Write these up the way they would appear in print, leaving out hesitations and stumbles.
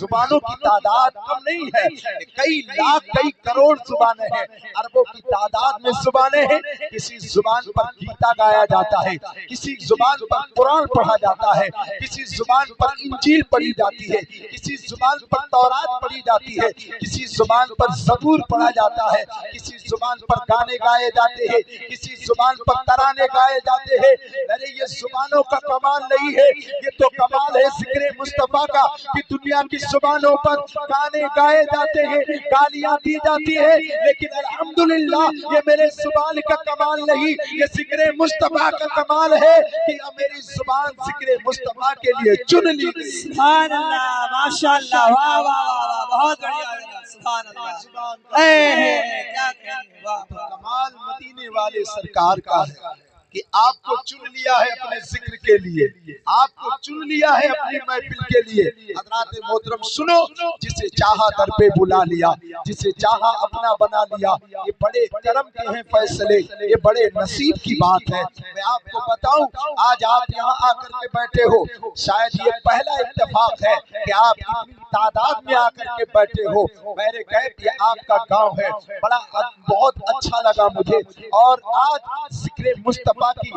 जुबानों की तादाद कम नहीं है, कई लाख कई करोड़ जुबानें हैं, अरबों की तादाद में जुबानें हैं। किसी जुबान पर गीता गाया जाता है, किसी जुबान पर कुरान पढ़ा जाता है, किसी जुबान पर इंजील पढ़ी जाती है, किसी जुबान पर तौरात पढ़ी जाती है, किसी जुबान पर ज़बूर पढ़ा जाता है, किसी जुबान पर गाने गाए जाते हैं, किसी जुबान पर तराने गाए जाते हैं। अरे ये जुबानों का कमाल नहीं है, ये तो कमाल है जिक्र मुस्तफा का कि दुनिया की जुबानों पर गाने गाए जाते हैं, गालियां दी जाती है, लेकिन अल्हम्दुलिल्लाह ये मेरे जुबान का कमाल नहीं, ये जिक्र मुस्तफा का कमाल है कि मेरी जुबान जिक्र मुस्तफा के लिए चुन ली गई। सुभान अल्लाह, माशाअल्लाह, वाह वाह वाह, बहुत बढ़िया, सुभान अल्लाह। क्या कहेंगे, वाह, कमाल मदीने वाले सरकार का है कि आपको चुन लिया है अपने जिक्र के लिए, आपको चुन लिया है अपनी महफिल के लिए। हज़रात मोहतरम सुनो, जिसे चाहा दर पे बुला लिया, जिसे चाहा अपना बना लिया। ये बड़े करम के हैं फैसले, ये बड़े नसीब की बात है। मैं आपको बताऊं, आज आप यहाँ आकर के बैठे हो, शायद ये पहला इत्तेफाक है कि आप इतनी तादाद में आकर के बैठे हो। मेरे कहते ये आपका गांव है, बड़ा बहुत अच्छा लगा मुझे। और आज जिक्र मुस्तफा की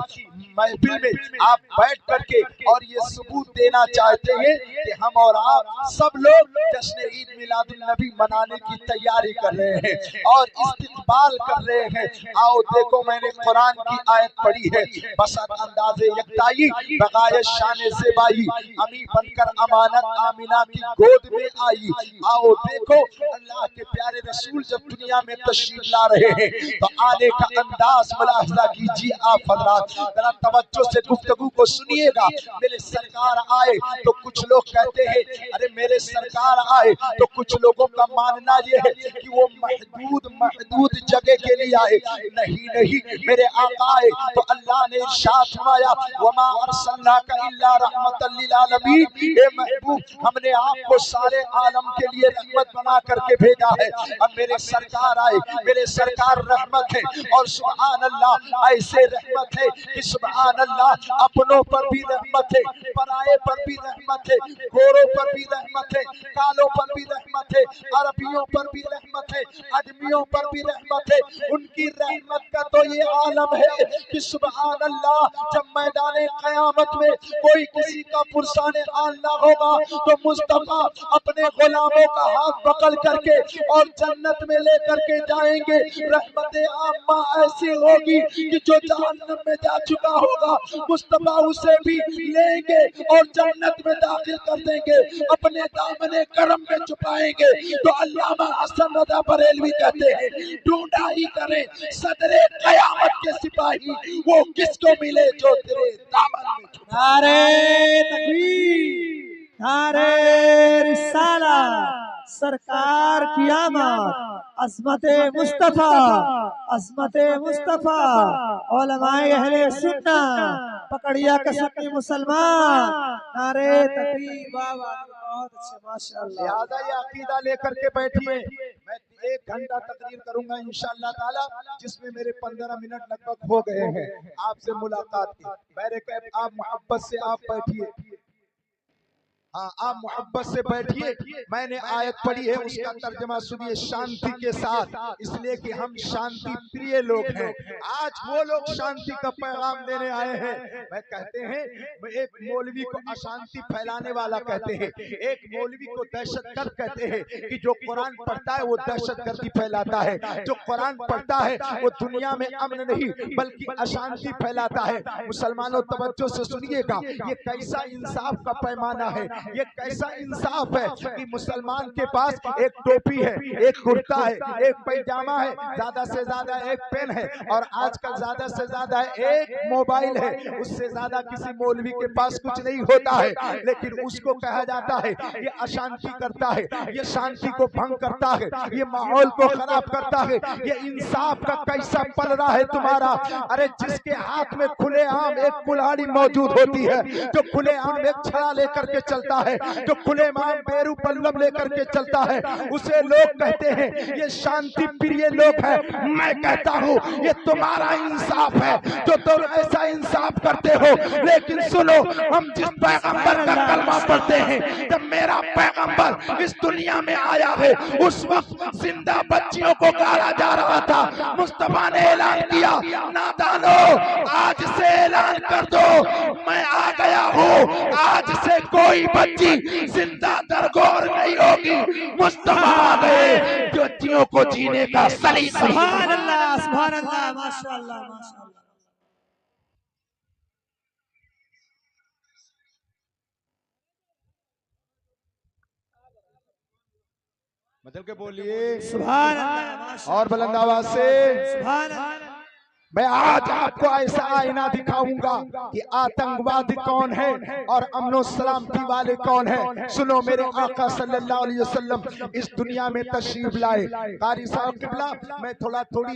महफिल में आप बैठ करके और ये सबूत देना चाहते हैं कि हम और आप सब लोग जश्न ईद मिलादुल नबी मनाने की तैयारी कर रहे हैं और इस्तिकबाल कर रहे हैं। आओ देखो, मैंने कुरान की आयत पढ़ी है, बसत अंदाज़े यकताई बगाए शान ज़ेबाई, अमी बनकर अमानत आमिना की गोद में आई। आओ देखो, अल्लाह के प्यारे रसूल जब दुनिया में तशरीफ ला रहे हैं तो आने का अंदाज मुलाहिजा कीजिए। आप हज़रात जरा तवज्जो से गुफ्तगू को सुनिएगा। मेरे सरकार आए तो कुछ लोग कहते हैं, अरे मेरे सरकार आए तो कुछ लोगों का मानना ये है कि वो महदूद जगह के लिए आए। नहीं नहीं, मेरे आका आए तो अल्लाह ने इरशाद फरमाया, वमा अरसलनाका इल्ला रहमतल लिल आलमीन, ए महबूब हमने आपको सारे आलम के लिए रहमत बना करके भेजा है। अब मेरे सरकार आए, मेरे सरकार रहमत है और सुभान अल्लाह ऐसे रहमत है कि सुभान अल्लाह अपनों पर भी रहमत है, पराये पर भी रहमत है, गोरों पर भी रहमत है, कालों पर भी रहमत है, अरबियों पर भी रहमत है, अजमियों पर भी रहमत है। उनकी रहमत का तो ये आलम है कि सुभान अल्लाह जब मैदान क़यामत में कोई किसी का पुरसाने हाल ना होगा तो मुस्तफा अपने गुलामों का हाथ पकड़ करके और जन्नत में लेकर के जाएंगे। रहमत आम्मा ऐसी होगी कि जो जहन्नम में जा चुका होगा मुस्तफा उसे भी लेंगे और जन्नत में दाखिल कर देंगे, अपने दामने करम में छुपाएंगे। तो अल्लामा हसन रज़ा बरेलवी कहते हैं, ढूंढा ही करें सदरे क़यामत के सिपाही, वो किसको मिले जो तेरे दामन में छुपा। नारे तकबीर, नारे रिसाला, सरकार की आमद, अज़मते मुस्तफा, अज़मते मुस्तफा, उलमाए अहले सुन्ना, पकड़िया के सुन्नी मुसलमान। नारे तकबीर, वाह वाह, बहुत अच्छे, माशाअल्लाह। लिहाजा ये अकीदा लेकर के बैठिए। मैं 1 घंटा तकरीर करूंगा इंशाअल्लाह ताला, जिसमें मेरे 15 मिनट लगभग हो गए हैं आपसे मुलाकात की। मेरे कहते आप मोहब्बत से आप बैठिए, हाँ आप मोहब्बत से बैठिए। मैंने आयत पढ़ी है, उसका तर्जमा सुनिए शांति के साथ, इसलिए कि हम शांति प्रिय लोग हैं। आज वो लोग शांति का पैगाम देने आए हैं। मैं कहते हैं, एक मौलवी को अशांति फैलाने वाला कहते हैं, एक मौलवी को दहशतगर्द कहते हैं कि जो कुरान पढ़ता है वो दहशतगर्दी फैलाता है, जो कुरान पढ़ता है वो दुनिया में अमन नहीं बल्कि अशांति फैलाता है। मुसलमानों तवज्जो से सुनिएगा, ये कैसा इंसाफ का पैमाना है, ये कैसा इंसाफ है कि मुसलमान के पास एक टोपी है, एक कुर्ता है, एक पैजामा है, ज्यादा से ज्यादा एक पेन है और आजकल ज्यादा से ज्यादा एक मोबाइल है। उससे ज्यादा किसी मौलवी के पास कुछ नहीं होता है, लेकिन उसको कहा जाता है ये अशांति करता है, ये शांति को भंग करता है, ये माहौल को खराब करता है। ये इंसाफ का कैसा पल रहा है तुम्हारा। अरे जिसके हाथ में खुलेआम एक कुल्हाड़ी मौजूद होती है, जो खुलेआम एक छड़ा लेकर के चलता चलता है, जो खुलेआम बेरू पल्लम लेकर के चलता है, उसे लोग कहते हैं ये शांति प्रिय लोग है। मैं कहता हूँ ये तुम्हारा इंसाफ है जो तुम ऐसा इंसाफ करते हो। लेकिन सुनो, हम जिस पैगंबर का कलमा पढ़ते हैं, जब मेरा पैगंबर इस दुनिया में आया है उस वक्त जिंदा बच्चियों को गाला जा रहा था। मुस्तफा ने ऐलान किया, नादानो आज से ऐलान कर दो मैं आ गया हूँ, आज से कोई बच्ची जिंदा दरगोर नहीं होगी। मुस्तफा आ गए बच्चियों को जीने का सलीका। सुभान अल्लाह, सुभान अल्लाह, माशाअल्लाह, माशाअल्लाह। मतलब के बोलिए सुभान अल्लाह और बुलंद आवाज से। सुभान अल्लाह। मैं आज आपको ऐसा आईना दिखाऊंगा कि आतंकवादी कौन है और अमनो सलामती वाले कौन है। सुनो, मेरे आका सल्लल्लाहु अलैहि वसल्लम इस दुनिया में तशरीफ लाए। कारी साहब किबला, मैं थोड़ी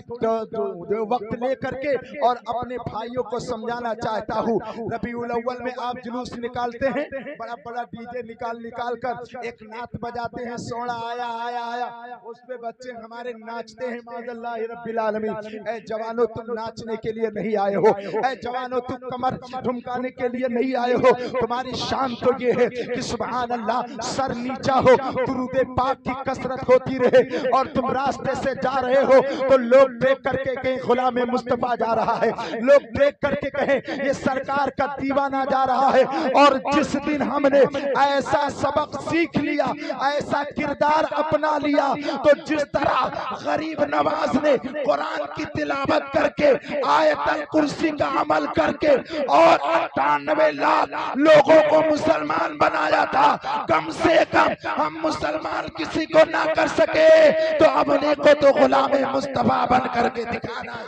वक्त लेकर के और अपने भाइयों को समझाना चाहता हूँ। रबीउल अव्वल में आप जुलूस निकालते हैं, बड़ा बड़ा डीजे निकाल कर एक नात बजाते हैं, सोना आया आया आया, उस पे बच्चे हमारे नाचते हैं। माज़अल्लाह रब्बिल आलमीन। ए जवानों, तुम नाचने के लिए नहीं आए हो, ऐ जवानों तुम कमर ठुमकाने के लिए नहीं आए हो। तुम्हारी शान तो ये है कि सुभान अल्लाह, सर नीचा हो, दुरूद पाक की कसरत होती रहे, और तुम रास्ते से जा रहे हो तो लोग देख करके कहें गुलाम मुस्तफा जा रहा है, लोग देख करके कहें ये सरकार का दीवाना जा रहा है। और जिस दिन हमने ऐसा सबक सीख लिया, ऐसा किरदार अपना लिया, तो जिस तरह गरीब नवाज ने कुरान की तिलावत करके आयतल कुर्सी का अमल करके और 98 लाख लोगों को मुसलमान बनाया था, कम से कम हम मुसलमान किसी को ना कर सके तो अपने को तो गुलाम मुस्तफा बन करके दिखाना है।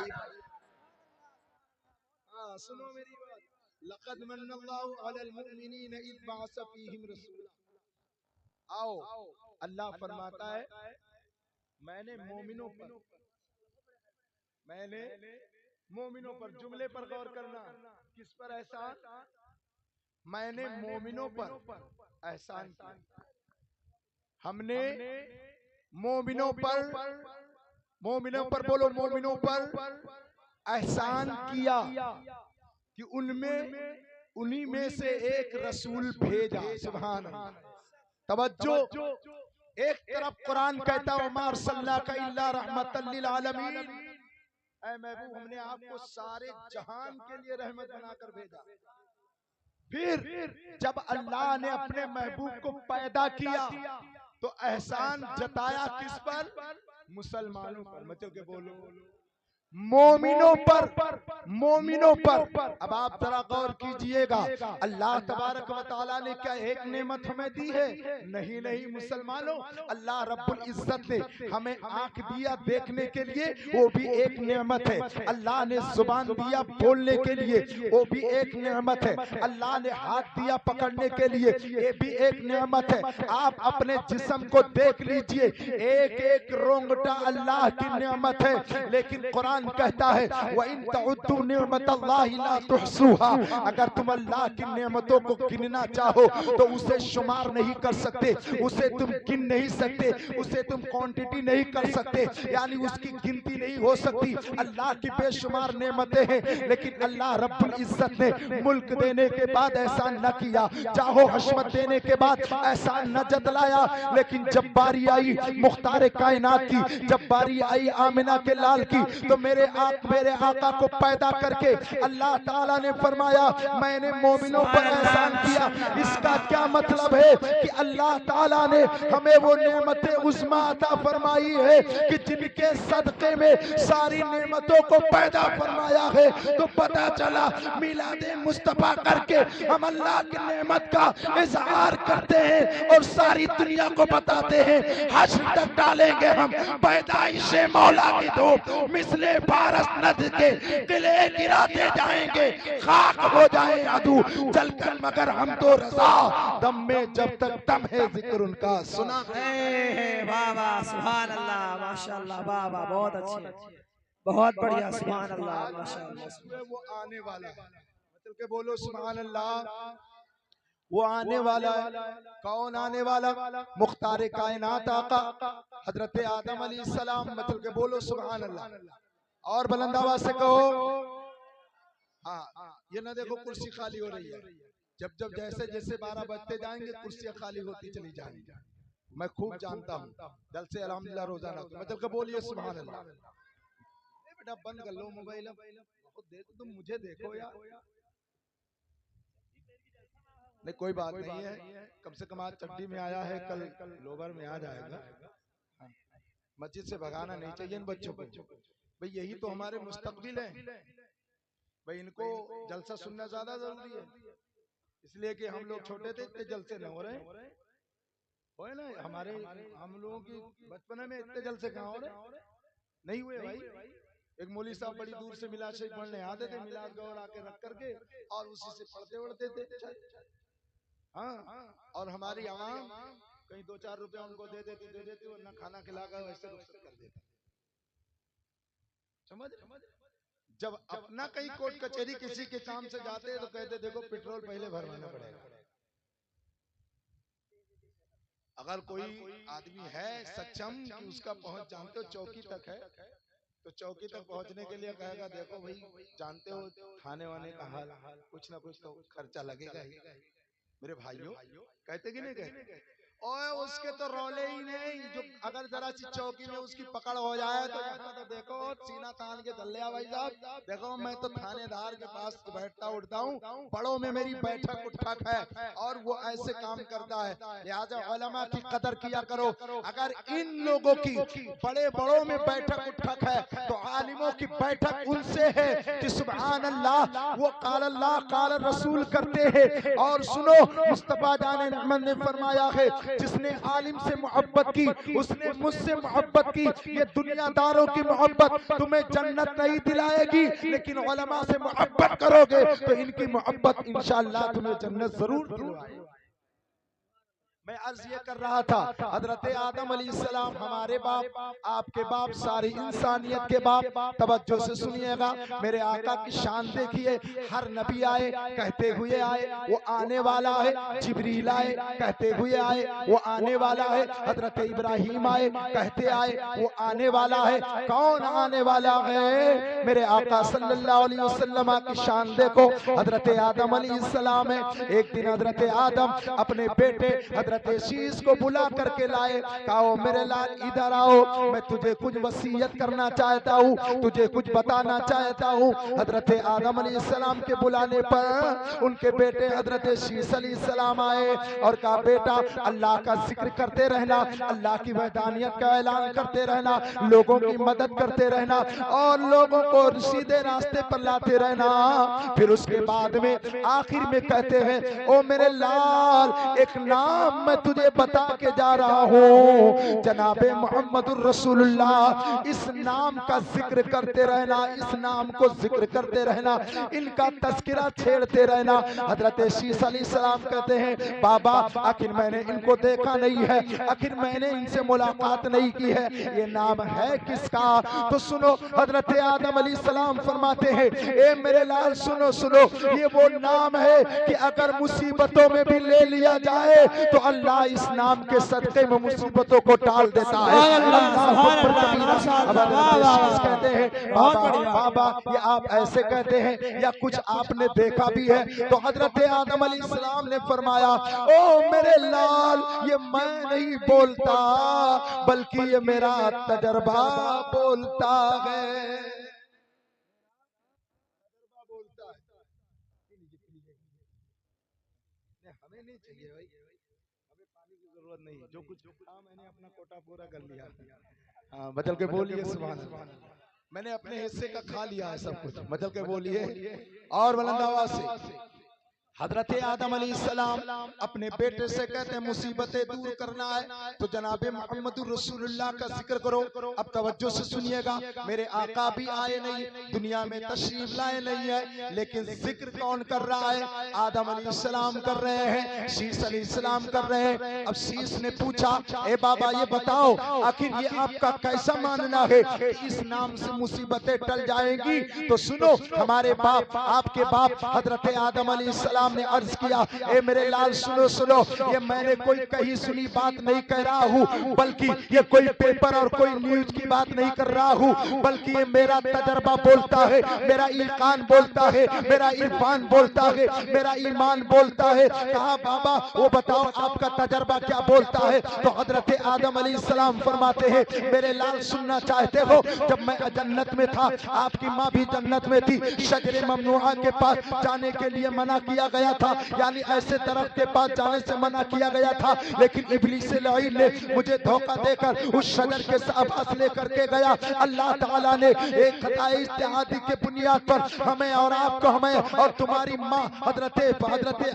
सुनो मेरी बात, लक़द मन्नल्लाहु अलल मुमिनीन इज़ बअस फ़ीहिम रसूला। आओ, अल्लाह फरमाता है मैंने मोमिनों पर जुमले पर गौर करना, किस पर एहसान? मैंने मोमिनों पर एहसान किया। हमने मोमिनों पर बोलो, मोमिनों पर एहसान किया कि उन्हीं में से एक रसूल भेजा। सुभान अल्लाह। तवज्जो, एक तरफ कुरान कहता है उमा अरसलनाका इल्ला रहमतल लिल आलमीन, ऐ महबूब हमने आपको सारे जहान के लिए रहमत बनाकर भेजा। फिर जब अल्लाह ने अपने महबूब को पैदा किया तो एहसान जताया किस पर? मुसलमानों पर। मतलब के बोलो, मोमिनों पर। अब आप जरा गौर कीजिएगा, अल्लाह तबारक व तआला ने क्या एक नेमत हमें दी है? नहीं मुसलमानों, अल्लाह रब्बुल इज्जत ने हमें आंख दिया देखने के लिए, वो भी एक नेमत है। अल्लाह ने जुबान दिया बोलने के लिए, वो भी एक नेमत है। अल्लाह ने हाथ दिया पकड़ने के लिए, ये भी एक नेमत है। आप अपने जिस्म को देख लीजिए, एक एक रोंगटा अल्लाह की नेमत है। लेकिन कुरान कहता है व इन तउद्दू निअमतल्लाहि ला तुहसूहा, अगर तुम अल्लाह की नेमतों को गिनना चाहो तो उसे शुमार नहीं कर सकते, उसे तुम गिन नहीं सकते, उसे तुम क्वांटिटी नहीं कर सकते, यानी उसकी गिनती नहीं हो सकती। अल्लाह की बेशुमार नेमतें हैं, लेकिन अल्लाह रब्बुल इज्जत ने मुल्क देने के बाद एहसान न किया, चाहो हशमत देने के बाद एहसान न जतलाया। लेकिन जब बारी आई मुख्तार कायनात की, जब बारी आई आमिना के लाल की, तो मेरे आका को पैदा करके अल्लाह ताला ने फरमाया मैंने मोमिनों पर एहसान किया। इसका क्या मतलब है कि अल्लाह ताला ने हमें वो नेमतें उस्मा अता फरमाई है कि जिनके सदक़े में सारी नेमतों को पैदा फरमाया है। तो पता चला मिलादे मुस्तफा करके हम अल्लाह की नेमत का इजहार करते हैं और सारी दुनिया को बताते हैं। हश्र तक डालेंगे हम पैदाइशे मौला की धूप, मिसले पारस नद के किले गिराते जाएंगे, खाक हो जाए अदू चलकर, मगर हम तो रज़ा दम में जब तक दम है जिक्र उनका सुना है। वाह वाह, सुभान अल्लाह, माशाअल्लाह, वाह वाह, बहुत अच्छी, बहुत बढ़िया, सुभान अल्लाह, माशाअल्लाह। वो आने वाला है, मतलब के बोलो सुभान अल्लाह। वो आने वाला है। कौन आने वाला? मुख्तार कायनात आका हजरत आदम अलैहिस्सलाम। मतलब के बोलो सुभान अल्लाह और बुलंद आवाज से कहो। हाँ, ये ना देखो कुर्सी खाली हो रही है। जब जब जैसे जैसे 12 बजते जाएंगे कुर्सियां खाली होती चली जाएंगी। मैं खूब जानता हूँ, जल से अल्हम्दुलिल्लाह रोजाना। मतलब के बोलिए सुभान अल्लाह। बेटा बंद कर लो मोबाइल, बहुत देखो तुम, मुझे देखो यार। नहीं कोई बात नहीं है, कम से कम आज चड्डी में आया है, कल लोवर में आ जाएगा। हाँ, मस्जिद से भगाना नहीं चाहिए इन बच्चों को। भाई यही तो हमारे मुस्तकबिल हैं भाई, इनको जलसा सुनना ज्यादा जरूरी है। इसलिए कि हम लोग छोटे थे, इतने जलसे न हो रहे हो ना हमारे, हम लोगों की बचपन में इतने जलसे कहाँ हो रहे नहीं हुए भाई। एक मौलवी साहब बड़ी दूर से मिलाद शरीफ पढ़ने आते थे, मिलाद गौर आके रख करके और उसी से पढ़ते उड़ते थे। हाँ, और हमारी आवाम कहीं 2-4 रुपया उनको दे देती वरना खाना खिलाकर वैसे रुखसत कर देते। समझ? जब अपना कहीं कोर्ट कचहरी किसी के काम से जाते तो कहते देखो पेट्रोल पहले भरवाना पड़ेगा। अगर कोई आदमी है सक्षम कि उसका पहुंच जानते हो चौकी तक है, तो चौकी तक पहुंचने के लिए कहेगा देखो भाई जानते हो थाने वाने का हाल, कुछ ना कुछ तो खर्चा लगेगा ही। मेरे भाइयों कहते कि नहीं कहते? ओए उसके तो रौले ही नहीं, जो अगर जरा सी चौकी में उसकी पकड़ हो जाए तो यहाँ तो देखो सीना तान के चल लिया भाई साहब। देखो मैं तो थानेदार के पास बैठता उठता हूँ, बड़ों में मेरी बैठक उठक है और वो ऐसे काम करता है। लिहाजा उलमा की कदर किया करो। अगर इन लोगों की बड़े बड़ों में बैठक उठक है तो आलिमों की बैठक उनसे है कि सुभान अल्लाह वो काल अल्लाह काल रसूल करते हैं। और सुनो मुस्तफा जान अहमद ने फरमाया है जिसने आलिम से मोहब्बत की उसने मुझसे मोहब्बत की। ये दुनियादारों की मोहब्बत तुम्हें जन्नत नहीं दिलाएगी, लेकिन उलमा से मोहब्बत करोगे तो इनकी मोहब्बत इंशाअल्लाह तुम्हें जन्नत जरूर दिलवाएगी। मैं अर्ज ये कर रहा था हजरत आदम अलैहिस्सलाम हमारे बाप, आपके बाप, सारी इंसानियत के बाप। तवज्जो से सुनिएगा, मेरे आका की शान देखिए। हर नबी आए कहते हुए आए वो आने वाला है, जिब्रील आए कहते हुए आए वो आने वाला है, हजरत इब्राहिम आए कहते आए वो आने वाला है। कौन आने वाला है? मेरे आका सल्लल्लाहु अलैहि वसल्लम की शान देखो। हजरत आदम अलैहिस्सलाम है, एक दिन हजरत आदम अपने बेटे हजरत शीश को बुला करके लाए, कहो मेरे लाल इधर आओ, मैं तुझे कुछ वसीयत करना चाहता हूँ, तुझे कुछ बताना चाहता हूँ। हजरत आदम अलैहिस्सलाम के बुलाने पर उनके बेटे हजरत शीश अलैहिस्सलाम आए और कहा बेटा अल्लाह का जिक्र करते रहना, अल्लाह की वहदानियत का ऐलान करते रहना, लोगों की मदद करते रहना और लोगों को सीधे रास्ते पर लाते रहना। फिर उसके बाद में आखिर में कहते हैं ओ मेरे लाल एक नाम मैं तुझे बता के जा रहा हूँ, जनाबे मोहम्मदुर रसूलुल्लाह। इस नाम का जिक्र करते रहना, इस नाम को जिक्र करते रहना, इनका तस्करा छेड़ते रहना। हजरत शीश अलैहिस्सलाम कहते हैं बाबा आखिर मैंने इनको देखा नहीं है, आखिर मैंने इनसे मुलाकात नहीं की है, ये नाम है किसका? तो सुनो हजरत आदम अलैहिस्सलाम फरमाते हैं ए मेरे लाल सुनो सुनो, ये वो नाम है कि अगर मुसीबतों में भी ले लिया जाए तो अल्लाह इस नाम के सदक़े में मुसीबतों को टाल देता है। कहते हैं बाबा ये आप ऐसे कहते हैं या कुछ आपने देखा भी है? तो हजरत आदम अलैहिस्सलाम ने फरमाया ओ मेरे लाल ये मैं नहीं बोलता बल्कि ये मेरा तजर्बा बोलता है। हमें नहीं चाहिए भाई, हमें पानी की जरूरत नहीं, जो कुछ मैंने अपना कोटा पूरा कर लिया। हाँ बदल के बोलिए सुभान अल्लाह, मैंने अपने हिस्से का खा लिया है सब कुछ। बदल के बोलिए और बुलंद आवाज से। हजरत आदम अलैहिस्सलाम अपने बेटे से कहते हैं मुसीबतें दूर करना है तो जनाबे मोहम्मदुर रसूलुल्लाह का जिक्र करो। अब तवज्जो से सुनिएगा, मेरे आका भी आए नहीं, दुनिया में तशरीफ लाए नहीं है, लेकिन जिक्र कौन कर रहा है? आदम अलैहिस्सलाम कर रहे हैं, शीश अलैहिस्सलाम कर रहे हैं। अब शीश ने पूछा ए बाबा ये बताओ आखिर ये आपका कैसा मानना है कि इस नाम से मुसीबतें टल जाएंगी? तो सुनो हमारे बाप, आपके बाप हजरत आदम अलैहिस्सलाम सलाम ने अर्ज किया, ए मेरे लाल सुनो सुनो, ये मैंने कोई कही सुनी बात नहीं कह रहा हूँ, बल्कि ये कोई पेपर और कोई न्यूज की बात नहीं कर रहा हूँ, बल्कि ये मेरा तजर्बा बोलता है, मेरा ईकान बोलता है, मेरा इरफान बोलता है, मेरा ईमान बोलता है। कहा बाबा वो बताओ आपका तजर्बा क्या बोलता है? तो हजरत आदम अलैहिस्सलाम फरमाते हैं, मेरे लाल सुनना चाहते हो, जब मैं जन्नत में था, आपकी माँ भी जन्नत में थी, शजरे ममनुआ के पास जाने के लिए मना किया गया था, यानी ऐसे दरख्त के पास जाने से मना किया गया था, लेकिन इब्लीस लईन ने मुझे धोखा देकर उस शजर के साथ लेकर के गया। अल्लाह ताला ने एक खताए इज्तिहादी के बुनियाद पर हमें और आपको, हमें और तुम्हारी माँ हजरत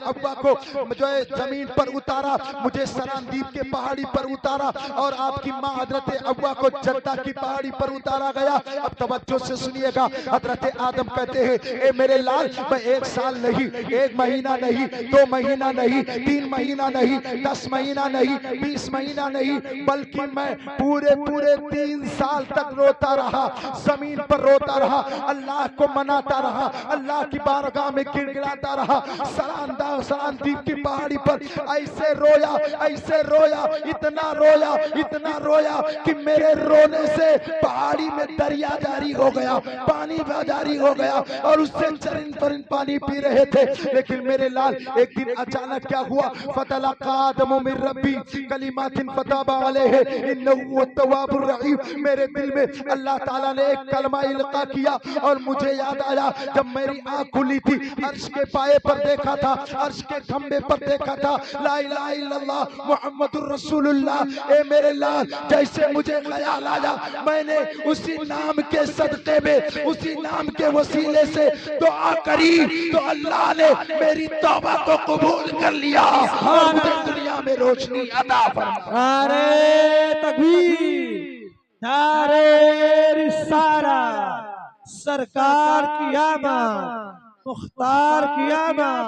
अव्वा को जो है जमीन पर उतारा, मुझे सरांदीप के पहाड़ी पर उतारा, और आपकी माँ हजरत अव्वा को जद्दा की पहाड़ी पर उतारा गया। अब तवज्जो से सुनिएगा, हजरत आदम कहते हैं, ए मेरे लाल, मैं 1 साल नहीं, 1 महीना नहीं, 2 महीना नहीं, 3 महीना नहीं, 10 महीना नहीं, 20 महीना नहीं, बल्कि मैं पूरे 3 साल तक रोता रहा, जमीन पर रोता रहा, अल्लाह को मनाता रहा, अल्लाह की बारगाह में गिड़गिड़ाता रहा, सरांदीप की पहाड़ी पर ऐसे रोया, इतना रोया कि मेरे रोने से पहाड़ी में दरिया जारी हो गया, पानी जारी हो गया, और उससे चरिंद परिंद पानी पी रहे थे। लेकिन मेरे लाल, एक दिन अचानक क्या हुआ, फतलक़ा आदम मिन रब्बी कलिमातिन फताबा अलैहि इन्नहु अत-तव्वाबुर रहीम, मेरे दिल में अल्लाह ताला ने एक कलमा इल्का किया, और मुझे याद आया जब मेरी आंख खुली थी, अर्श के पाए पर देखा था, अर्श के खंबे पर देखा था, ला इलाहा इल्लल्लाह मुहम्मदुर रसूलुल्लाह। ए मेरे लाल, जैसे मुझे ख्याल आया, मैंने उसी नाम के सदक़े में, उसी नाम के वसीले से दुआ करी, तो अल्लाह ने मेरी तौबा को कबूल कर लिया और मुझे दुनिया में रोशनी अता फरमा। नारे तकबीर, नारे रिसाला, सरकार की आमद, मुख्तार की आमद,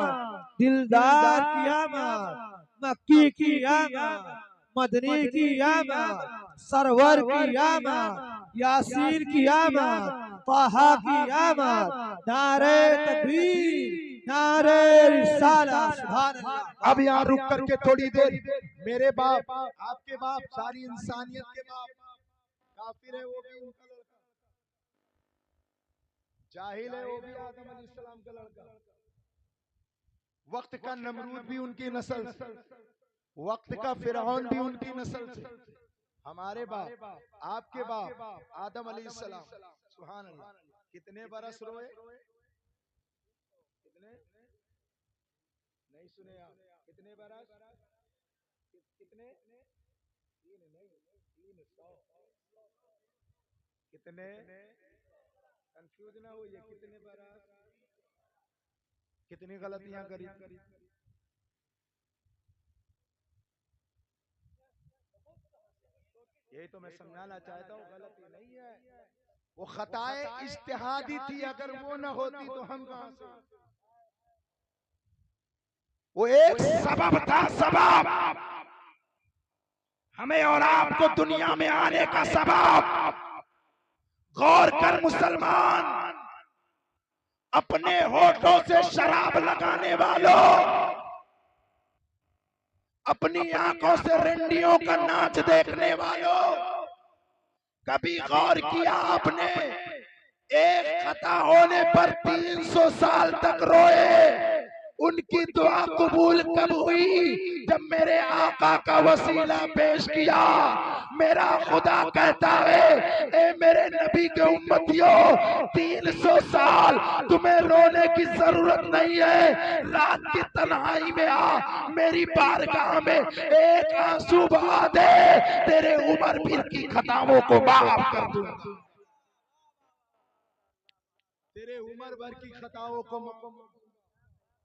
दिलदार की आमद, मक्की की आमद, मदनी की आमद, सरवर की आमद, यासीन की आमद, ताहा की आमद, नारे तकबीर, नारे रिसाला, सुभान अल्लाह। अब यहाँ रुक करके थोड़ी देर, मेरे बाप, आपके बाप, सारी इंसानियत के बाप काफिर है, वो भी उनका लड़का, जाहिल है, वो भी आदम अलैहिस्सलाम का लड़का, वक्त का नमरूद भी उनकी नस्ल से, वक्त का फिरौन भी उनकी नस्ल से। हमारे बाप, आपके बाप आदम अलैहिस्सलाम, सुभान अल्लाह, कितने बरस रोए, कितने नहीं सुने आप, कितने बरस, कितने 300, कितने, कंफ्यूज ना होइए, कितने बरस, कितनी गलतियां करी, यही तो मैं समझाना चाहता हूँ, गलती नहीं है, वो खताए इज्तिहादी थी, अगर वो न होती तो हम कहां से, वो एक सबब था, सबब हमें और आपको दुनिया में आने का सबब। गौर कर मुसलमान, अपने होठों से शराब लगाने वालों, अपनी आंखों से रंडियों का नाच देखने वालों, कभी गौर किया आपने, एक खता होने पर 300 साल तक रोए, उनकी दुआ कबूल कब हुई? जब मेरे आका का वसीला पेश किया। मेरा खुदा कहता है, ए मेरे नबी के उम्मतियों, 300 साल तुम्हें रोने की जरूरत नहीं है। रात की तन्हाई में आ, मेरी बारगाह में एक आंसू बहा दे, तेरे उम्र भर की खताओं को माफ कर दूंगा, तेरे उम्र भर की खताओं को,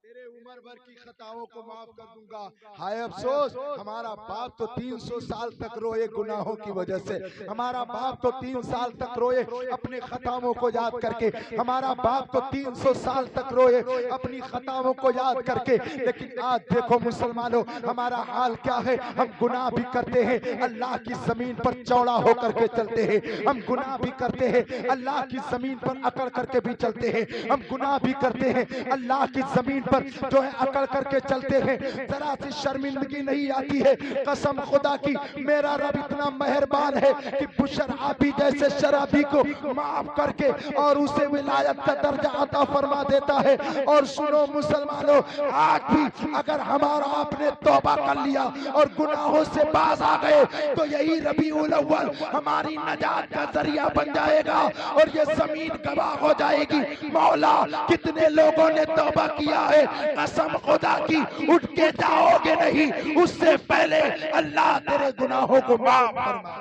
तेरे उम्र भर की खताओं को माफ कर दूंगा। हाय अफसोस, हमारा बाप तो 300 साल तक रोए गुनाहों की वजह से। हमारा बाप तो 3 साल तक रोए अपने खताओं को याद करके। हमारा बाप तो 300 साल तक रोए अपनी खताओं को याद करके। लेकिन आज देखो मुसलमानों, हमारा हाल क्या है। हम गुनाह भी करते हैं, अल्लाह की जमीन पर चौड़ा होकर के चलते हैं। हम गुनाह भी करते हैं, अल्लाह की जमीन पर अकड़ करके भी चलते हैं। हम गुनाह भी करते हैं, अल्लाह की जमीन पर जो है अकड़ करके चलते हैं, जरा सी शर्मिंदगी नहीं आती है। कसम खुदा की, मेरा रब इतना मेहरबान है कि बुशराबी जैसे शराबी को माफ करके और उसे विलायत का दर्जा अता फरमा देता है। और सुनो मुसलमानों, आज भी अगर हमारा आपने तौबा कर लिया और गुनाहों से बाज आ गए तो यही रबीउल अव्वल हमारी नजात का जरिया बन जाएगा और ये जमीन गवाह हो जाएगी। मौला, कितने लोगों ने तौबा किया है, कसम खुदा की उठ के जाओगे नहीं, उससे पहले अल्लाह तेरे गुनाहों को माफ फरमा।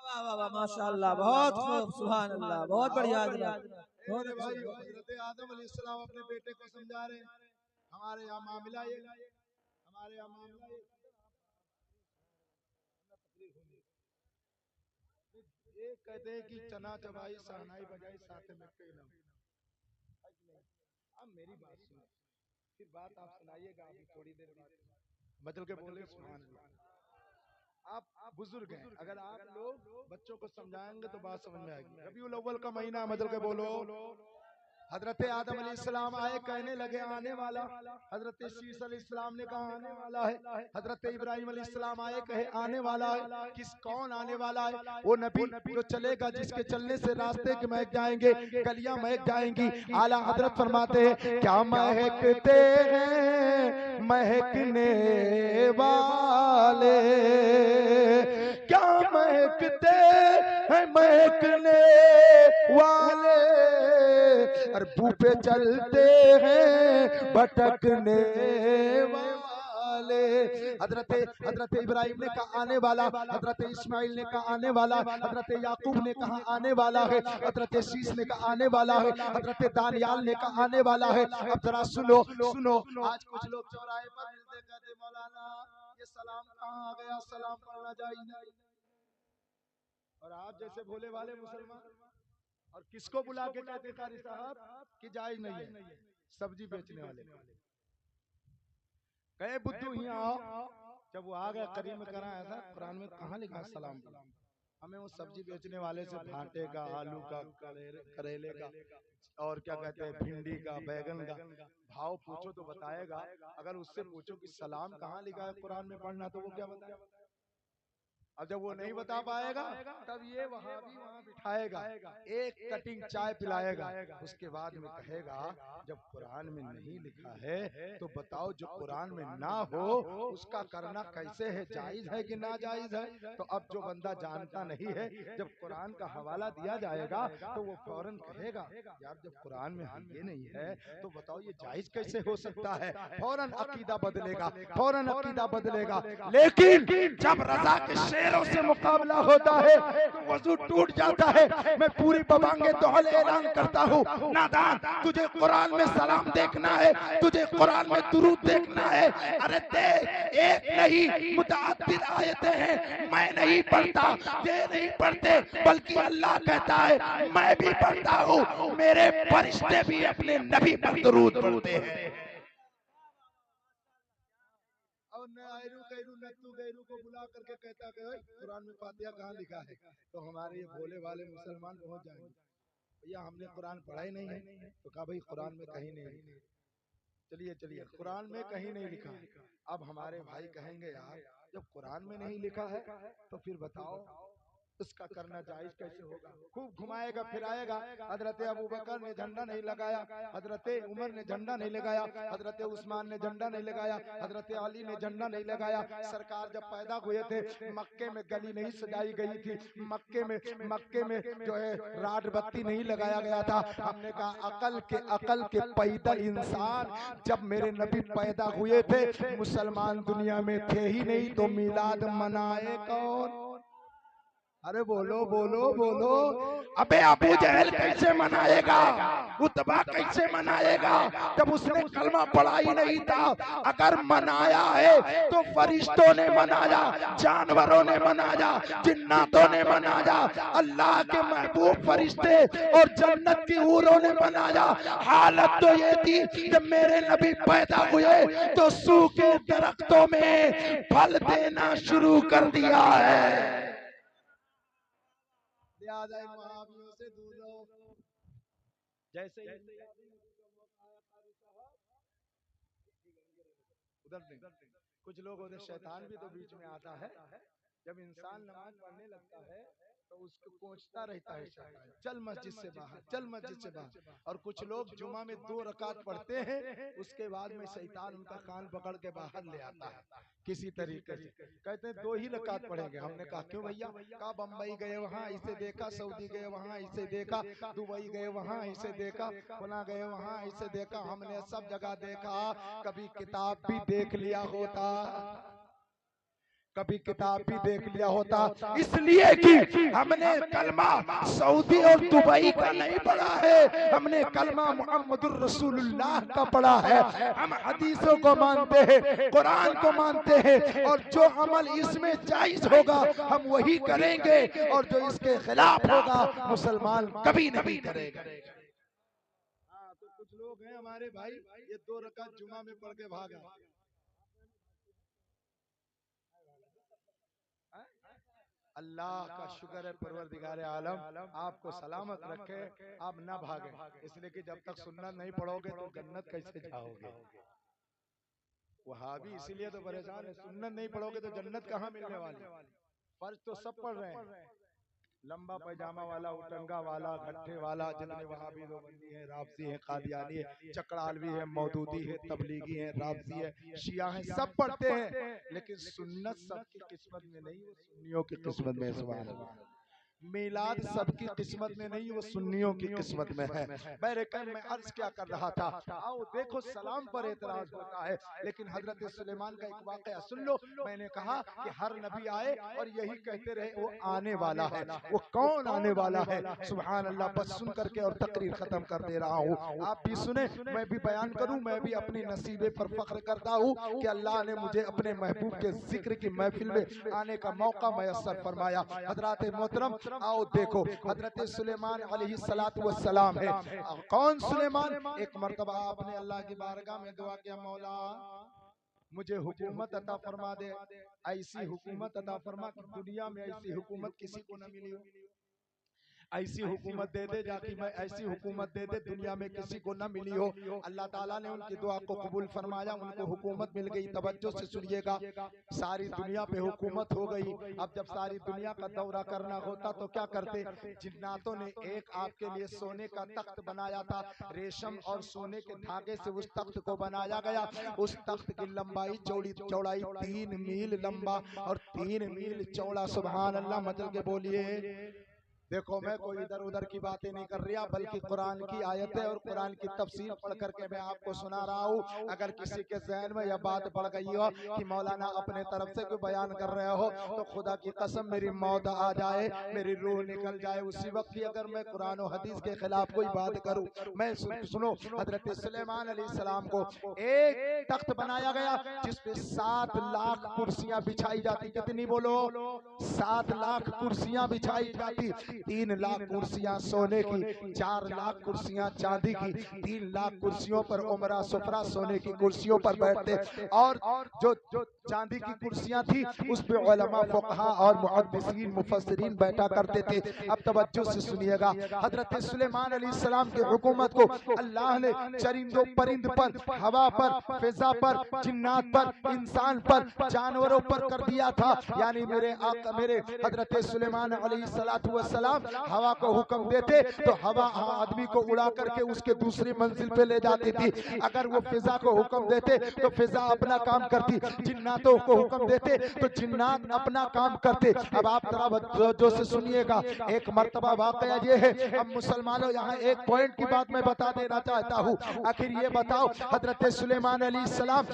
वाह वाह वाह, माशाअल्लाह, बहुत खूब, सुभान अल्लाह, बहुत बढ़िया जनाब, बहुत मेरे अच्छी भाई, बात। हजरत आदम अलैहिस्सलाम अपने बेटे को समझा रहे हैं, हमारे यहाँ मामला ये, हमारे यहाँ मामला ये, एक कहते हैं कि चना चबाई सहनाई बजाई साथ में पेलम। अब मेरी बात सुनो, फिर बात आप सुनाइएगा अभी थोड़ी देर बाद। बदल के बोले सुभान अल्लाह। आप बुजुर्ग हैं, अगर आप लोग बच्चों को समझाएंगे तो बात समझ में आएगी। रबीउल अव्वल का महीना, बदल के बोलो। हजरत आदम अलैहिस्सलाम आए, कहने लगे आने वाला। हजरत शीश अलैहिस्सलाम ने कहा आने वाला है। हजरत इब्राहिम अलैहिस्सलाम आए, कहे आने वाला है। किस कौन आने वाला है? वो नबी जो चलेगा, जिसके चलने से रास्ते के महक जाएंगे, गलियां महक जाएंगी। आला हजरत फरमाते हैं, क्या महकते हैं महकने वाले, क्या महकते हैं महकने वाले, और भू पे चलते हैं भटकने वाले। हजरत हजरत इब्राहिम ने कहा आने वाला, हजरत इस्माइल ने कहा आने वाला, हजरत याकूब ने कहा आने वाला है, हजरत शीश ने कहा आने वाला है, हजरत दानियाल ने कहा आने वाला है। अब जरा सुनो सुनो, आज कुछ लोग चौराहे पर मिलते कहते मौलाना ये सलाम कहाँ आ गया, सलाम पढ़ना चाहिए। और आप जैसे भोले वाले मुसलमान और किसको बुला के कहते कारी साहब कि जायज नहीं है, सब्जी बेचने वाले कहे बुद्धू यहाँ आओ। जब वो आ गया करीब में, करा ऐसा कुरान में कहाँ लिखा है सलाम का? हमें वो सब्जी बेचने वाले से भाटे का, आलू का, करेले का और क्या कहते हैं भिंडी का, बैगन का भाव पूछो तो बताएगा। अगर उससे पूछो कि सलाम कहाँ लिखा है कुरान में पढ़ना, तो वो क्या बताएगा? अब जब वो नहीं बता पाएगा तब ये वहाबी वहां बिठाएगा, एक कटिंग चाय पिलाएगा, उसके बाद में कहेगा जब कुरान में नहीं लिखा है तो बताओ जो कुरान में ना हो उसका करना कैसे है, जायज है कि ना जायज है? तो अब जो बंदा जानता नहीं है, जब कुरान का हवाला दिया जाएगा तो वो फौरन कहेगा यार जब कुरान में ये नहीं है तो बताओ ये जायज कैसे हो सकता है? फौरन अकीदा बदलेगा, फौरन अकीदा बदलेगा। लेकिन जब रजा के शेरों से मुकाबला होता है तो वजू टूट जाता है। मैं पूरी बबांगे दोहल ऐलान करता हूँ, नादान, तुझे कुरान में सलाम देखना है, तुझे कुरान में दुरूद देखना है, अरे देख, एक नहीं मुतअद्दिद आयतें हैं, मैं नहीं पढ़ता, ये नहीं पढ़ते, बल्कि अल्लाह कहता है मैं भी पढ़ता हूँ, मेरे फरिश्ते भी अपने नबी पर दुरूद पढ़ते हैं। और नैरू कैरू नत्तू गैरू को बुला करके कहता है कुरान में फातिहा कहाँ लिखा है? तो हमारे ये भोले वाले मुसलमान पहुंच जाएंगे, भैया हमने कुरान पढ़ा ही नहीं है। तो कहा भाई कुरान में कहीं नहीं लिखा। चलिए चलिए, कुरान में कहीं नहीं लिखा। अब हमारे भाई कहेंगे यार जब कुरान में नहीं लिखा है तो फिर बताओ उसका करना जायज कैसे होगा? खूब घुमाएगा फिराएगा। हजरत अबू बकर ने झंडा नहीं लगाया, हजरत उमर ने झंडा नहीं लगाया, हजरत उस्मान ने झंडा नहीं लगाया, हजरत अली ने झंडा नहीं लगाया। सरकार जब पैदा हुए थे मक्के में गली नहीं सजाई गई थी, मक्के में जो है राड बत्ती नहीं लगाया गया था। हमने कहा अकल के पैदल इंसान जब मेरे नबी पैदा हुए थे मुसलमान दुनिया में थे ही नहीं, तो मिलाद मनाए कौन? अरे बोलो बोलो बोलो। अबे अबू जहल कैसे मनाएगा, उतबा कैसे मनाएगा जब उसने कलमा पढ़ा ही नहीं था? अगर मनाया है तो फरिश्तों ने मनाया, जानवरों ने मनाया, जिन्नातों ने मनाया, अल्लाह के महबूब फरिश्ते और जन्नत की हूरों ने मनाया। हालत तो ये थी जब मेरे नबी पैदा हुए तो सूखे दरख्तों में फल देना शुरू कर दिया है। लिहाजा इन वहाबियों से दूर रहो। जैसे उधर नहीं, कुछ लोग होते शैतान भी तो बीच में आता है। जब इंसान नमाज पढ़ने लगता है तो उसको कोचता रहता है शैतान, चल मस्जिद से बाहर, चल मस्जिद से बाहर। और कुछ लोग जुमा में 2 रकात पढ़ते हैं, उसके बाद में शैतान उनका कान पकड़ के बाहर ले आता है किसी तरीके से, कहते हैं 2 ही रकात पढ़ेंगे। हमने कहा क्यों भैया? कहा बम्बई गए वहाँ इसे देखा, सऊदी गए वहाँ इसे देखा, दुबई गए वहाँ इसे देखा, पुना गए वहाँ इसे देखा, हमने सब जगह देखा, कभी किताब भी देख लिया होता, कभी किताब भी देख लिया होता, इसलिए कि हमने कलमा सऊदी और दुबई का नहीं पढ़ा है, हमने कलमा मुहम्मदुर रसूलुल्लाह का पढ़ा है। हम हदीसों को मानते हैं, कुरान को मानते हैं, और जो अमल इसमें जायज होगा हम वही करेंगे, और जो इसके खिलाफ होगा मुसलमान कभी नहीं करेगा। हाँ, तो कुछ लोग हैं हमारे भाई, ये 2 रकात जुमा में पढ़ के भागा। अल्लाह का शुक्र है परवरदिगार आलम आपको सलामत रखे, आप ना भागे, इसलिए कि जब तक सुन्नत नहीं पढ़ोगे तो जन्नत कैसे जाओगे? वहाबी इसीलिए तो परेशान है, सुन्नत नहीं पढ़ोगे तो जन्नत कहाँ मिलने वाली? फर्ज तो सब पढ़ रहे हैं, लंबा पैजामा वाला, उटंगा वाला, गट्ठे वाला, जितने वहाबी देवबंदी है, राफजी है, कादियानी है, चकड़ालवी है, मौदूदी है, तबलीगी है, राफजी है, शिया है, सब पढ़ते हैं, लेकिन सुन्नत सबकी किस्मत में नहीं, वो सुन्नियों की किस्मत में। सुभान अल्लाह। मीलाद सबकी किस्मत में नहीं, वो सुन्नियों की किस्मत में है। मैं अर्ज क्या कर रहा था, आओ देखो सलाम पर एतराज होता है, लेकिन हजरत सुलेमान का एक वाकया सुन लो। मैंने कहा कि हर नबी आए और यही कहते रहे वो आने वाला है, वो कौन आने वाला है? सुभान अल्लाह। बस सुन करके और तकरीर खत्म कर दे रहा हूँ, आप भी सुने, मैं भी बयान करूँ। मैं भी अपनी नसीबे पर फख्र करता हूँ कि अल्लाह ने मुझे अपने महबूब के जिक्र की महफिल में आने का मौका मयस्सर फरमाया। हजरत मोहतरम आओ देखो, हजरत सुलेमान अलैहिस्सलातु वस्सलाम है। कौन सुलेमान? एक मर्तबा आपने अल्लाह की बारगाह में दुआ किया, मौला मुझे हुकूमत अता फरमा दे, ऐसी हुकूमत अता फरमा कि दुनिया में ऐसी हुकूमत किसी को न मिली हो, ऐसी हुकूमत दे दे जाकि मैं ऐसी हुकूमत दे दे दुनिया में किसी को न मिली हो। अल्लाह ताला ने उनकी दुआ को कबूल फरमाया, उनको हुकूमत मिल गई। तवज्जो से सुनिएगा, सारी दुनिया पे हुकूमत हो गई। अब जब सारी दुनिया का दौरा करना होता तो क्या करते? जिन्नातों ने एक आपके लिए सोने का तख्त बनाया था, रेशम और सोने के धागे से उस तख्त को बनाया गया। उस तख्त की लंबाई चौड़ाई 3 मील लंबा और 3 मील चौड़ा। सुभान अल्लाह, मतलब के बोलिए। देखो मैं कोई इधर उधर की बातें नहीं कर रहा, बल्कि कुरान की आयतें और कुरान की तफसीर पढ़ करके मैं आपको सुना रहा हूँ। अगर किसी के ज़हन में यह बात पड़ गई हो कि मौलाना अपने तरफ से कोई बयान कर रहे हो, तो खुदा की कसम मेरी मौत आ जाए, मेरी रूह निकल जाए, उसी वक्त भी अगर मैं कुरान और हदीस के खिलाफ कोई बात करूँ। मैं सुनो, हजरत सुलेमान अलैहिस्सलाम को एक तख्त बनाया गया जिसपे 7 लाख कुर्सियां बिछाई जाती। कितनी बोलो? 7 लाख कुर्सियां बिछाई जाती। 3 लाख कुर्सियां सोने की, 4 लाख कुर्सियां चांदी की। 3 लाख कुर्सियों पर उमरा सुफरा सोने की कुर्सियों पर बैठते, और जो चांदी की कुर्सियां थी उस पे उलमा फुक़हा और मुहद्दिसीन मुफस्सिरीन बैठा करते थे। अब तवज्जो से सुनिएगा, हजरत सुलेमान अलैहिस्सलाम की हुकूमत को अल्लाह ने चरिंदों परिंद पर, हवा पर, फिजा पर, जिन्नात पर, इंसान पर, जानवरों पर कर दिया था। यानी मेरे हजरत सुलेमान अलैहिस्सलातु वस्सलाम हवा को हुक्म देते तो हवा आदमी को उड़ा करके उसके दूसरी मंजिल पे ले जाती थी। अगर वो फिजा को हुक्म देते तो फिजा अपना काम करती, जिन्नातों को हुक्म देते तो जिन्नात अपना काम करते। अब आप तवज्जो से सुनिएगा, एक मर्तबा वाकया ये है। अब मुसलमानों, यहाँ एक पॉइंट की बात मैं बता देना चाहता हूँ। आखिर ये बताओ, हजरत सुलेमान अलैहिस्सलाम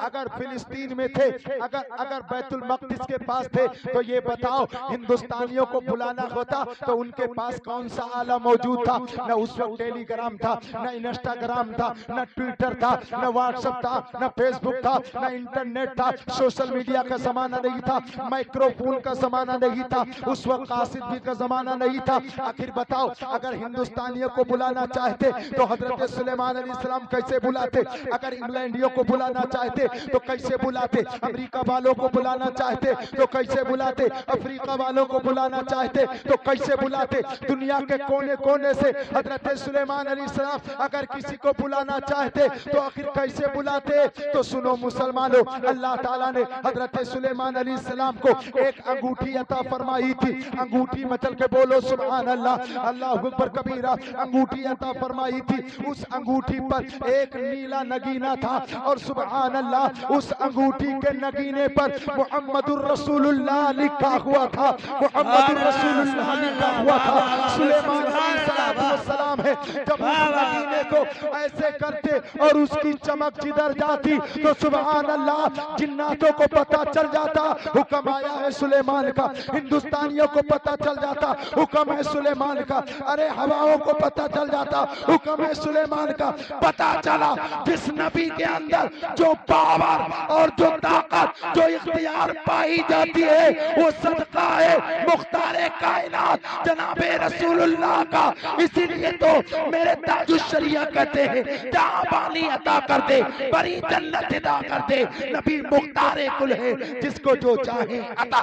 अगर फिलिस्तीन में थे, अगर बैतुल मक़दिस के पास थे, तो ये बताओ हिंदुस्तानियों को बुलाना होता तो उनके पास कौन सा आला मौजूद था? न उस वक्त टेलीग्राम था, न इंस्टाग्राम था, न ट्विटर था, न व्हाट्सएप था, न फेसबुक था, न इंटरनेट था। था, सोशल मीडिया का जमाना नहीं था, माइक्रोफोन का जमाना नहीं था, उस वक्त कासिदी का जमाना नहीं था। आखिर बताओ, अगर हिंदुस्तानियों को बुलाना चाहते तो हजरत सुलेमान अलैहिस्सलाम कैसे बुलाते? अगर इंग्लैंडियों को बुलाना चाहते तो कैसे बुलाते? अमेरिका वालों को बुलाना चाहते तो कैसे बुलाते? अफ्रीका वालों को बुलाना चाहते तो कैसे बुलाते? दुनिया के कोने कोने से हजरत सुलेमान अलैहिस्सलाम अगर किसी को बुलाना चाहते तो आखिर कैसे बुलाते? तो सुनो मुसलमानों, अल्लाह ताला ने हजरत सुलेमान अलैहिस्सलाम को एक अंगूठी अता फरमाई थी। अंगूठी मचल के बोलो सुभान अल्लाह, अल्लाह अकबर कबीरा। अंगूठी अता फरमाई थी, उस अंगूठी पर एक नीला नगीना था और सुभान अल्लाह उस अंगूठी के नगीने पर मुहम्मदुर रसूलुल्लाह लिखा हुआ था। मुहम्मदुर रसूलुल्लाह लिखा हुआ था। सुलेमान अलैहिस्सलाम है, जब उस नगीने को ऐसे करते और उसकी चमक जिधर जाती तो सुभान अल्लाह जिन्नातों को पता चल जाता हुक्म आया है सुलेमान का, हिंदुस्तानियों को पता चल जाता हुक्म है सुलेमान का, अरे हवाओं को पता चल जाता हुक्म है सुलेमान का। पता चला जिस नबी के अंदर जो पावर और जो ताकत जो इख्तियार पाई जाती है वो सदका है मुख्तारे कायनात जनाबे रसूलुल्लाह का। इसीलिए तो मेरे ताजुश शरिया कहते हैं जहां बानी अता कर दे, बड़ी जन्नत अता कर दे, नबी मुख्तारे कुल है जिसको जो चाहे अता।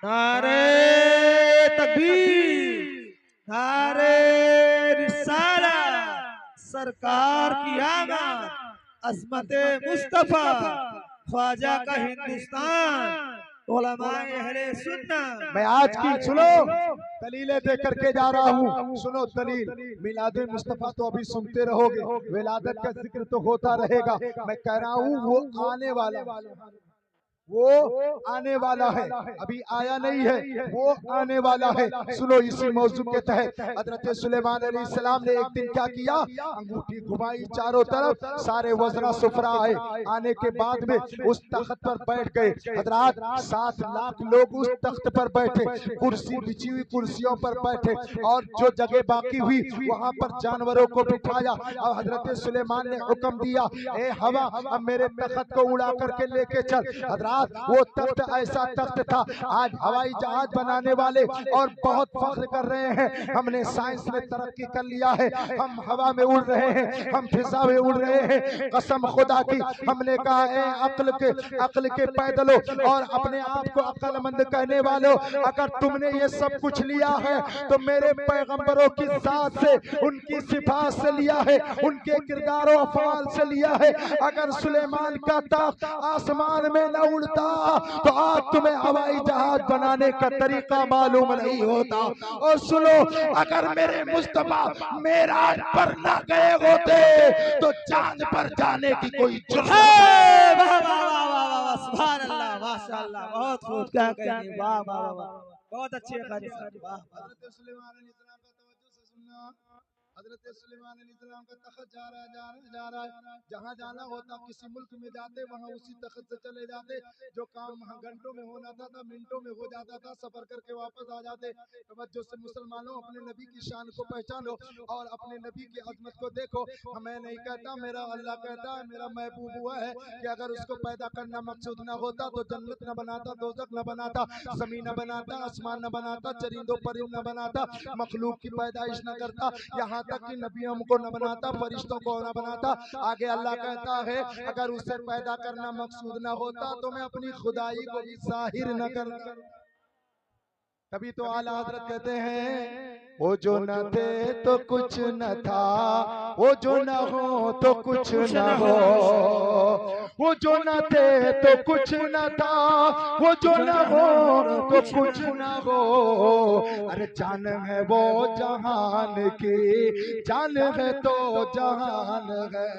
नारे तकबीर, नारे रिसाला, सरकार की आमद, अज़मत मुस्तफा, ख्वाजा का हिंदुस्तान, उलमाए अहले सुन्नत। मैं आज की सुनो दलीलें दे करके जा रहा हूँ। सुनो दलील, मिलादे मुस्तफा तो अभी सुनते रहोगे, विलादत का जिक्र तो होता रहेगा। मैं कह रहा हूँ वो आने वाला, वो आने वाला है, अभी आया नहीं है, वो आने वाला है। सुनो इसी मौजू के तहत हजरत सुलेमान अलैहिस्सलाम ने एक दिन क्या किया? अंगूठी घुमाई चारों तरफ, सारे वज़रा सुफरा आए। आने के बाद में उस तख्त पर बैठ गए। हजरात 7 लाख लोग उस तख्त पर बैठे, कुर्सी बिछी हुई कुर्सियों पर बैठे और जो जगह बाकी हुई वहां पर जानवरों को बिठाया और हजरत सुलेमान ने हुक्म दिया, ए हवा अब मेरे तख्त को उड़ा करके लेके चल। हजरात वो तख्त ऐसा तख्त था, आज हवाई जहाज बनाने वाले और बहुत फख्र कर रहे हैं, हमने साइंस में तरक्की कर लिया है, हम हवा में उड़ रहे हैं, हम फिजा में उड़ रहे हैं। कसम खुदा की हमने कहा है अक्ल के पैदलों और अपने आप को अक्लमंद कहने वालों, अगर तुमने ये सब कुछ लिया है तो मेरे पैगंबरों की जात से, उनकी सिफात से लिया है, उनके किरदार और अफ़आल से लिया है। अगर सुलेमान का तख्त आसमान में न उड़ता तो आज तुम्हें हवाई जहाज बनाने का तरीका मालूम नहीं होता। और सुनो, अगर मेरे मुस्तफा मेराज पर न गए होते तो चांद पर जाने की कोई सुभान अल्लाह, माशाअल्लाह, बहुत खूब, क्या कहेंगे, वाह वाह वाह, बहुत अच्छे कारी साहब, वाह वाह। हजरत सुलेमान अलैहिस्सलाम का तख्त जा रहा है, जहाँ जाना होता किसी मुल्क में जाते वहाँ उसी तख्त से चले जाते, जो काम वहाँ घंटों में होना था मिनटों में हो जाता था, सफर करके वापस आ जाते। तवज्जो से मुसलमानों अपने नबी की शान को पहचानो और अपने नबी की अजमत को देखो। मैं नहीं कहता, मेरा अल्लाह कहता है, मेरा महबूब हुआ है कि अगर उसको पैदा करना मकसूद न होता तो जन्नत न बनाता, दोज़ख न बनाता, ज़मीन न बनाता, आसमान न बनाता, चरिंदों परिंद न बनाता, मखलूक की पैदाइश न करता, यहाँ तक कि नबियों को न बनाता, फरिश्तों को न बनाता। आगे अल्लाह कहता है अगर उसे पैदा करना मकसूद न होता तो मैं अपनी खुदाई को भी जाहिर न करता। तभी तो आला हजरत कहते हैं वो जो न थे तो कुछ न था, वो जो न हो तो कुछ न हो, वो जो न थे तो कुछ न था, वो जो न हो तो कुछ न हो। अरे जान है वो जहान की, जान है तो जहान है।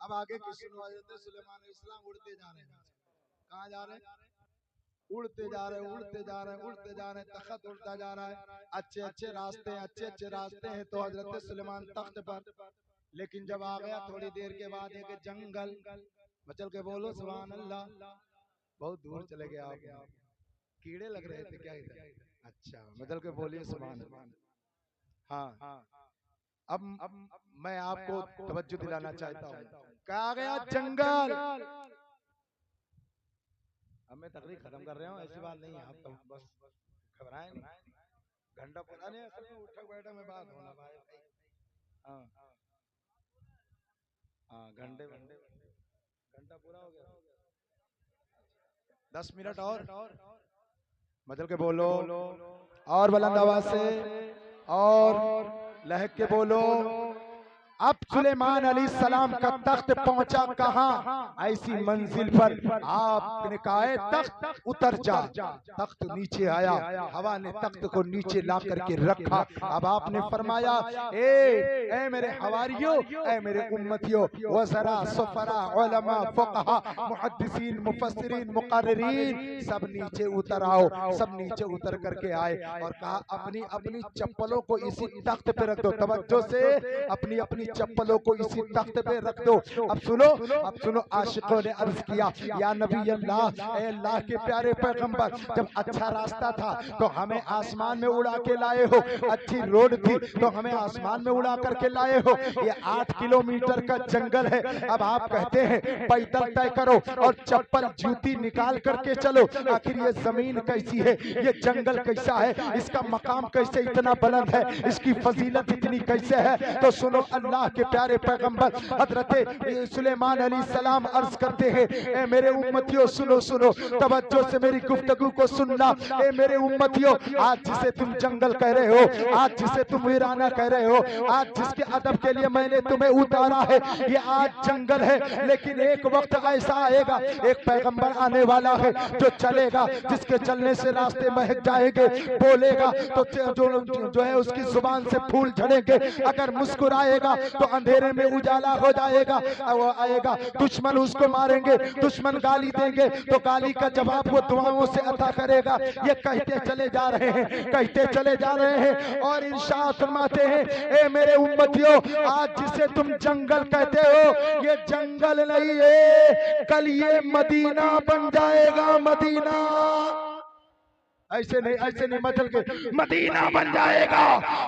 अब आगे की सुनो, हज़रत सुलेमान अलैहिस्सलाम उड़ते जा रहे हैं, कहाँ जा रहे हैं? उड़ते जा रहे हैं, उड़ते जा रहे हैं, उड़ते जा रहे हैं, तख्त उड़ता जा रहा है, अच्छे अच्छे रास्ते हैं तो हजरत सुलेमान तख्त पर। लेकिन जब आ गया थोड़ी देर के बाद एक जंगल, मचल के बोलो सुभान अल्लाह, बहुत दूर चले गए आप, कीड़े लग रहे थे क्या इधर? अच्छा, मचल के बोलिए सुभान अल्लाह। हाँ, अब मैं आपको तवज्जो दिलाना चाहता हूँ, कहा गया जंगल, अब मैं तकरीर खत्म कर रहा हूँ, ऐसी बात नहीं है, आप तो बस घबराए नहीं, घंटा पूरा नहीं, असल में उठक बैठक में बात होना भाई। हाँ हाँ, घंटा पूरा हो गया, 10 मिनट और बदल के बोलो, और बुलंद आवाज से और लहक के बोलो। अब सुलेमान अलैहिस्सलाम का तख्त पहुंचा कहाँ? ऐसी मंजिल पर आपने कहा तख्त उतर जा, तख्त नीचे आया, हवा ने तख्त को नीचे ला करके रखा। अब आपने फरमाया ए मेरे हवारियों, ए मेरे उम्मतियों, वज़रा सुफरा उलमा फुक़हा मुहद्दिसीन मुफस्सिरीन मुक़र्रिरीन, सब नीचे उतर आओ। सब नीचे उतर करके आए और कहा अपनी अपनी चप्पलों को इसी तख्त पे रख दो। तवज्जो से, अपनी अपनी चप्पलों को इसी तख्त पे रख दो। अब सुनो आशिकों ने अर्ज किया, या नबी अल्लाह, ए अल्लाह के प्यारे पैगंबर, जब अच्छा रास्ता था तो हमें आसमान में उड़ा के लाए हो, अच्छी रोड थी तो हमें आसमान में उड़ा करके लाए हो। ये 8 किलोमीटर का जंगल है, अब आप कहते हैं पैदल तय करो और चप्पल जूती निकाल करके चलो। आखिर ये जमीन कैसी है, ये जंगल कैसा है, इसका मकाम कैसे इतना बुलंद है, इसकी फजीलत इतनी कैसे है? तो सुनो, अल्लाह के प्यारे पैगंबर हजरत सुलेमान अलैहिस्सलाम अर्ज करते हैं, ए मेरे उम्मतियों सुनो सुनो, तवज्जो से मेरी गुफ्तगू को सुनना। ए मेरे उम्मतियों, आज जिसे तुम जंगल कह रहे हो, आज जिसे तुम वीराना कह रहे हो, आज जिसके अदब के लिए मैंने तुम्हें उतारा है, ये आज जंगल है। लेकिन एक वक्त ऐसा आएगा, एक पैगंबर आने वाला है जो चलेगा, जिसके चलने से रास्ते महक जाएंगे, बोलेगा तो जो है उसकी जुबान से फूल झड़ेंगे, अगर मुस्कुराएगा तो अंधेरे में उजाला हो जाएगा। वो आएगा, दुश्मन उसको मारेंगे, दुश्मन गाली देंगे तो गाली का जवाब वो दुआओं से अता करेगा। ये कहते चले जा रहे हैं, कहते चले जा रहे हैं और इरशाद फरमाते हैं, ए मेरे उम्मतियों, आज जिसे तुम जंगल कहते हो, ये जंगल नहीं है, कल ये मदीना बन जाएगा। मदीना ऐसे नहीं मचल के मदीना बन जाएगा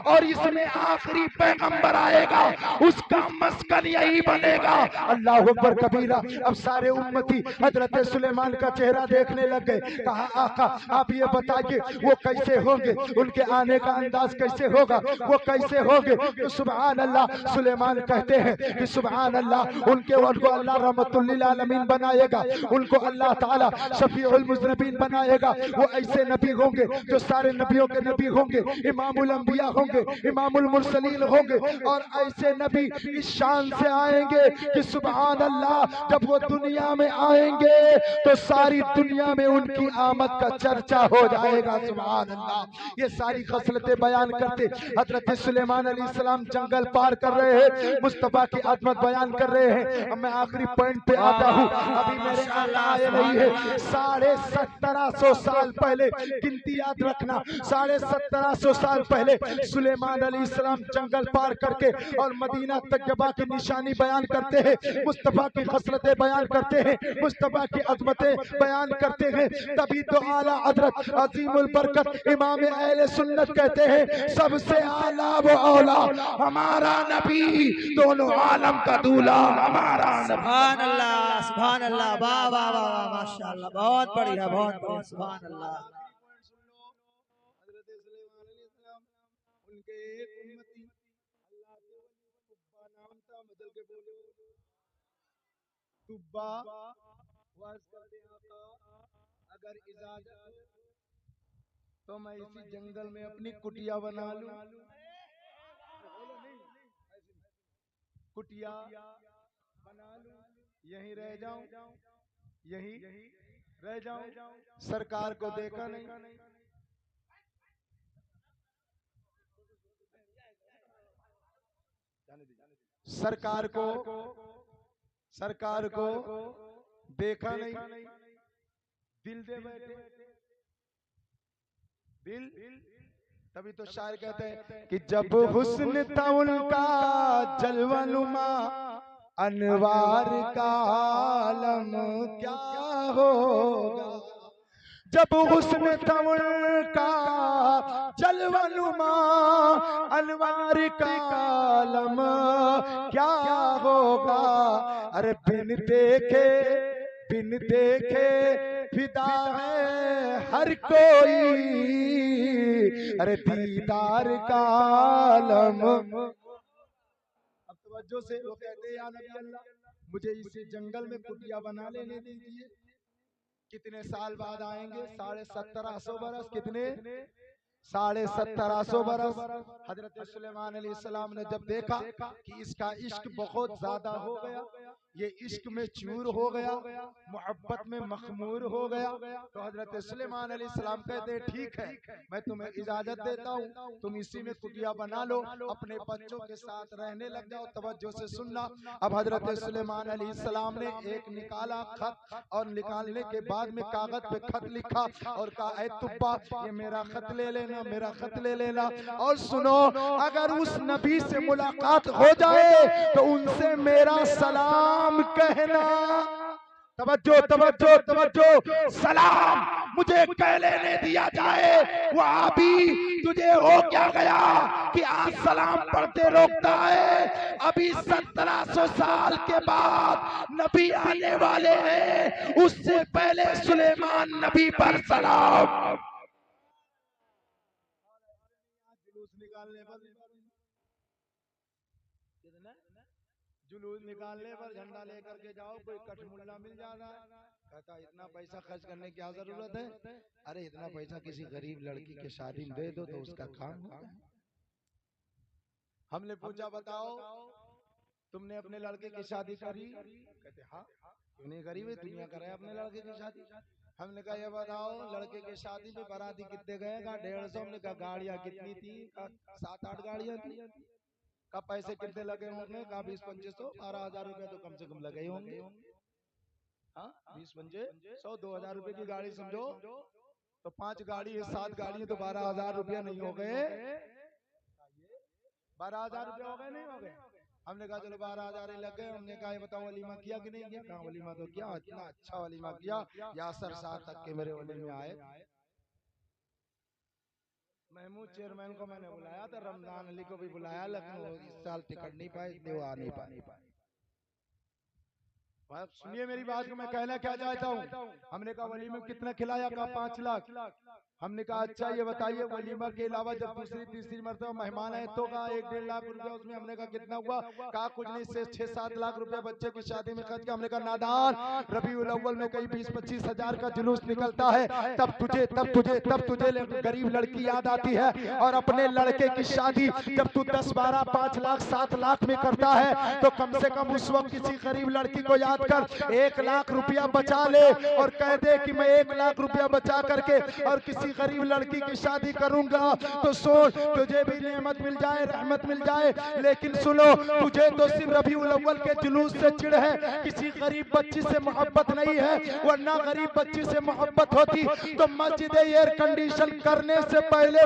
और इसमें आखिरी पैगंबर आएगा, उसका मस्कन यही बनेगा। अल्लाह अकबर कबीरा। अब सारे उम्मती हजरत सुलेमान का चेहरा देखने लग गए। कहा आका आप ये बताइए वो कैसे होंगे, उनके आने का अंदाज कैसे होगा, वो कैसे होंगे? तो सुभान अल्लाह, सुलेमान कहते हैं कि सुभान अल्लाह, उनको अल्लाह रहमतुल लिल आलमीन बनाएगा, उनको अल्लाह ताला शफीउल मुज़निबीन बनाएगा। वो ऐसे नबी होंगे जो सारे नबियों के नबी होंगे, इमामुल अंबिया होंगे, इमामुल मुरसलीन होंगे, और ऐसे नबी इस शान से आएंगे कि सुभान अल्लाह, जब वो दुनिया में आएंगे तो सारी दुनिया में उनकी आमद का चर्चा हो जाएगा। सुभान अल्लाह। ये सारी खसलतें बयान करते हजरत सुलेमान अलैहिस्सलाम जंगल पार कर रहे हैं, मुस्तफा की अजमत बयान कर रहे हैं। अब मैं आखिरी पॉइंट पे आता हूँ, अभी मेरे आका आए नहीं है। 1750 साल पहले, गिनती याद रखना, 1750 साल पहले सुलेमान अलैहिस्सलाम जंगल पार करके और मदीना तैयबा की निशानी बयान करते हैं, मुस्तफा की खसलतें बयान करते हैं, मुस्तफा की अज़मतें बयान करते हैं। तभी तो आला हज़रत अज़ीमुल बरकत इमाम अहले सुन्नत कहते हैं, सबसे आला वो औला हमारा नबी, दोनों आलम का दूल्हा हमारा नबी। सुभान अल्लाह, सुभान अल्लाह, वाह वाह वाह, माशाअल्लाह, बहुत बढ़िया, बहुत बढ़िया, सुभान अल्लाह। उनके एक उम्मती अल्लाह के तुब्बा नाम था, बदल के बोलो तुब्बा। वाज करते आका, अगर इजाजत तो मैं इसी जंगल में अपनी कुटिया बना लूं। कुटिया बना लूं, यहीं रह जाऊं, यहीं रह जाऊं। सरकार को देखा नहीं, सरकार को देखा नहीं, दिल दे बैठे दिल। तभी तो शायर कहते हैं कि जब हुस्न था उनका जलवानुमा, अनवार का आलम क्या होगा। जब हुस्न था उनका जलवानुमा, अनवार का आलम क्या होगा। अरे बिन देखे फिदा है हर कोई, अरे दीदार का आलम। अब तवज्जो से वो कहते हैं या नबी अल्लाह मुझे इसी जंगल में कुटिया बना लेने दीजिए। कितने साल बाद आएंगे? 1750 बरस। कितने? 1750 बरस। हजरत सुलेमान अलैहिस्सलाम ने जब देखा कि इसका इश्क बहुत ज्यादा हो गया, ये इश्क में चूर हो गया, मोहब्बत में मखमूर हो गया, तो हजरत सुलेमान अलैहिस्सलाम कहते ठीक है, मैं तुम्हें इजाजत देता हूँ, तुम इसी में कुटिया बना लो, अपने बच्चों के साथ रहने लग जाओ। तवज्जो से सुनना। अब हजरत सुलेमान अलैहिस्सलाम ने एक निकाला खत, और निकालने के बाद में कागज पे खत लिखा और कहा ऐ तुब्बा ये मेरा खत ले लेना, मेरा खत ले लेना, और सुनो अगर उस नबी से मुलाकात हो जाए तो उनसे मेरा सलाम कहना। तवज्जो तवज्जो तवज्जो। सलाम मुझे कह लेने दिया जाए। वो अभी तुझे हो क्या गया कि आज सलाम पढ़ते रोकता है? अभी 1700 साल के बाद नबी आने वाले हैं, उससे पहले सुलेमान नबी पर सलाम। जुलूस निकालने पर झंडा लेकर के जाओ, कोई कठमुल्ला मिल जाता है, कहता इतना पैसा खर्च करने की क्या जरूरत है? अरे इतना पैसा किसी गरीब लड़की के शादी में दे दो तो उसका काम होता है। हमने पूछा बताओ तुमने अपने लड़के की शादी करी? कहते हाँ, क्यों नहीं करी? वे दुनिया करे अपने लड़के की शादी। हमने कहा ये बताओ लड़के की शादी में बाराती कितने गए? कहा 150। हमने कहा गाड़ियां कितनी थी? 7-8 गाड़ियां थी। का पैसे कितने लगे होंगे? कहा 20-2500 12,000 रुपए तो कम से कम लगे होंगे। हाँ 20-2500 2,000 रुपए की गाड़ी समझो तो 5 गाड़ी है, 7 गाड़ी है तो 12,000 रुपया नहीं हो गए? 12,000 रुपया हो गए नहीं हो गए? हमने कहा चलो 12,000 ही लग गए। हमने कहा ये बताओ वलीमा किया कि नहीं किया? कहा वलीमा तो किया, इतना अच्छा वलीमा किया, यासर साहब तक के मेरे वलीमे आए। महमूद चेयरमैन को मैंने बुलाया था, रमजान अली को भी बुलाया, लेकिन वो इस साल टिकट नहीं पाए, इसलिए वो आ नहीं पाए। सुनिए मेरी बात को मैं कहना क्या चाहता हूँ। हमने कहा वलीमे कितना खिलाया? कहा 5 लाख। हमने कहा अच्छा ये बताइए वलीमा के अलावा जब दूसरी तीसरी मरतबा मेहमान आए तो कहा 1-1.5 लाख रुपया उसमें। हमने कहा कितना हुआ? कहा कुछ नहीं, से 6-7 लाख रुपया बच्चे की शादी में खर्च किया। हमने कहा नादान, रबीउल अव्वल में कहीं 20-25 हजार का जुलूस निकलता है, तब तुझे गरीब लड़की याद आती है, और अपने लड़के की शादी जब तू 10-12 5 लाख 7 लाख में करता है तो कम से कम उस वक्त किसी गरीब लड़की को याद कर 1 लाख रुपया बचा ले और कह दे कि मैं 1 लाख रुपया बचा करके और किसी गरीब लड़की की शादी करूंगा तो सोच तुझे भी नेमत मिल जाए, रहमत मिल जाए। लेकिन सुनो, तुझे तो सिर्फ रबीउल अव्वल के जुलूस से चिढ़ है, किसी गरीब बच्ची से मोहब्बत नहीं है, वरना गरीब बच्ची से मोहब्बत होती तो मस्जिद एयर कंडीशन करने से पहले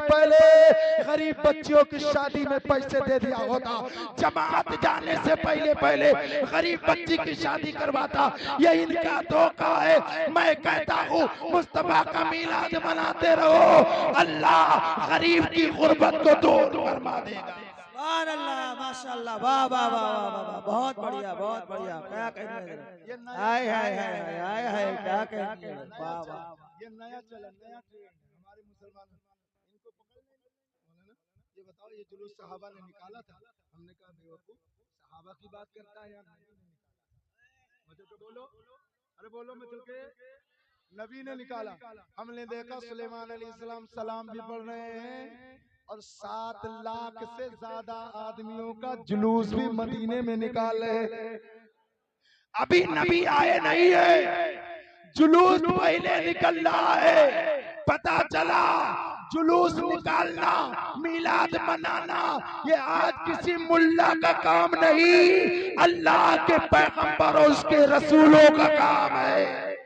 गरीब बच्चियों की शादी में पैसे दे दिया होता, जमात जाने से पहले गरीब बच्ची की शादी करवाता। ये इनका धोखा है। मैं कहता हूँ मुस्तफा का मीलाद मनाते रहो, अल्लाह गरीब की गुर्बत को दूर फरमा देगा। सुभान अल्लाह, माशाअल्लाह, वाह वाह वाह वाह, बहुत बढ़िया बहुत बढ़िया। क्या कहेंगे? हाय हाय हाय हाय हाय, क्या कहेंगे? वाह वाह, ये नया चलन, नया ट्रेंड हमारे मुसलमान इनको पकड़ लेंगे। ये बताओ ये जुलूस सहाबा ने निकाला था? हमने कहा बेवकूफ, सहाबा की बात करता है यार, मुझे तो बोलो, अरे बोलो मतलब के नबी ने निकाला। हमने देखा सुलेमान अलैहिस्सलाम सलाम भी पढ़ रहे हैं और 7 लाख से ज्यादा आदमियों का जुलूस भी मदीने में निकाल रहे हैं। अभी नबी आए नहीं है, जुलूस पहले निकल रहा है। पता चला जुलूस निकालना, मिलाद मनाना ये आज किसी मुल्ला का काम नहीं, अल्लाह के पैगंबर और उसके रसूलों का काम है।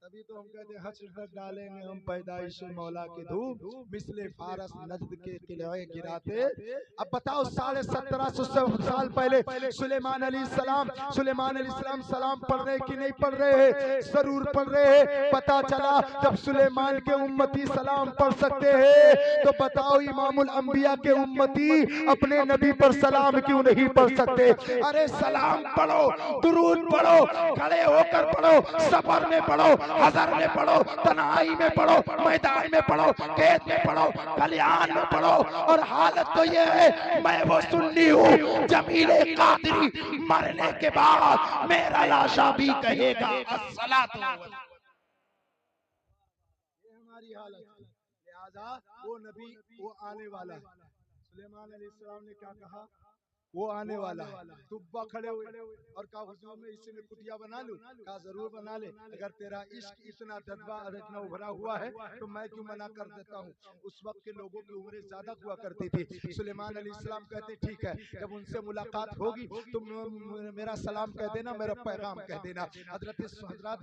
तभी तो हम कहते हैं हश्र तक डालेंगे हम पैदाइश मौला के धूप मिसले फारस नजद के किले गिराते। अब बताओ 1750 साल पहले सुलेमान अलैहिस्सलाम सलाम पढ़ रहे कि नहीं पढ़ रहे हैं? जरूर पढ़ रहे हैं। पता चला जब सुलेमान के उम्मती सलाम पढ़ सकते हैं तो बताओ इमामुल अंबिया के उम्मती अपने नबी पर सलाम क्यों नहीं पढ़ सकते? अरे सलाम पढ़ो, दुरूद पढ़ो, खड़े होकर पढ़ो, सफर में पढ़ो, हजर में पढ़ो, तन्हाई में पढ़ो, मैदान में पढ़ो, खेत में पढ़ो, खलिहान में पढ़ो। और हालत तो ये है मैं वो सुन्नी हूँ जमीले कादरी मरने के बाद मेरा लाशा भी कहेगा अस्सलातु। ये हमारी हालत है। लिहाजा वो नबी वो आने वाला है। सुलेमान अलैहिस्सलाम ने क्या कहा? वो आने वाला है। तुब्बा खड़े हुए और कहा हुजूर मैं इसी में कुटिया बना लूं? कहा जरूर बना ले, अगर तेरा इश्क इतना जज्बा इतना उभरा हुआ है तो मैं क्यों मना कर देता हूँ। उस वक्त के लोगों की उम्रें ज्यादा हुआ करती थी। सुलेमान अलैहिस्सलाम कहते ठीक है, जब उनसे मुलाकात होगी तो मेरा सलाम कह देना, मेरा पैगाम कह देना। हजरत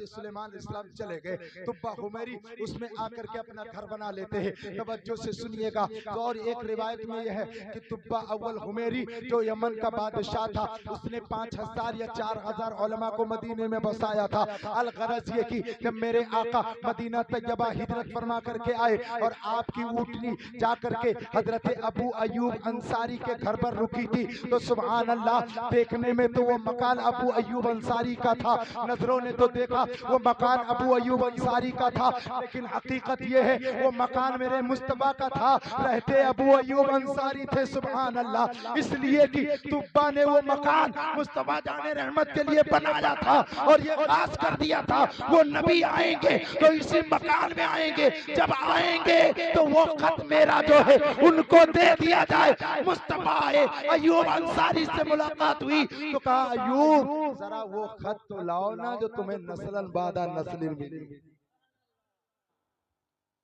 सुलेमान अलैहिस्सलाम चले गए। तुब्बा हुमैरी उसमें आकर के अपना घर बना लेते हैं। तवज्जो से सुनिएगा। तो और एक रिवायत में यह है कि तुब्बा अव्वल हुमैरी जो यमन का बादशाह था उसने 5000 या 4000 उलमा को मदीने में बसाया था। अल गरज ये की कि मेरे आका मदीना तैयबा हिजरत फरमा करके आए और आपकी ऊँटनी जाकर के हजरत अबू अयूब अंसारी के घर पर रुकी थी। तो सुभान अल्लाह, देखने में तो वो मकान अबू अयूब अंसारी का था, नजरों ने तो देखा वो मकान अबू अयूब अंसारी का था, लेकिन हकीकत ये है वो मकान मेरे मुस्तफा का था, रहते अबू अयूब अंसारी थे। सुभान अल्लाह, इसलिए कि तुब्बा ने वो मकान मुस्तफा जाने रहमत के लिए बनाया था और ये खास कर दिया था वो नबी आएंगे तो इसी मकान में आएंगे। जब आएंगे तो वो खत मेरा जो है उनको दे दिया जाए। मुस्तफा अयूब अंसारी से मुलाकात हुई तो कहा अयूब जरा वो खत तो लाओ ना जो तुम्हें नस्लन बादा नस्लिन मिली।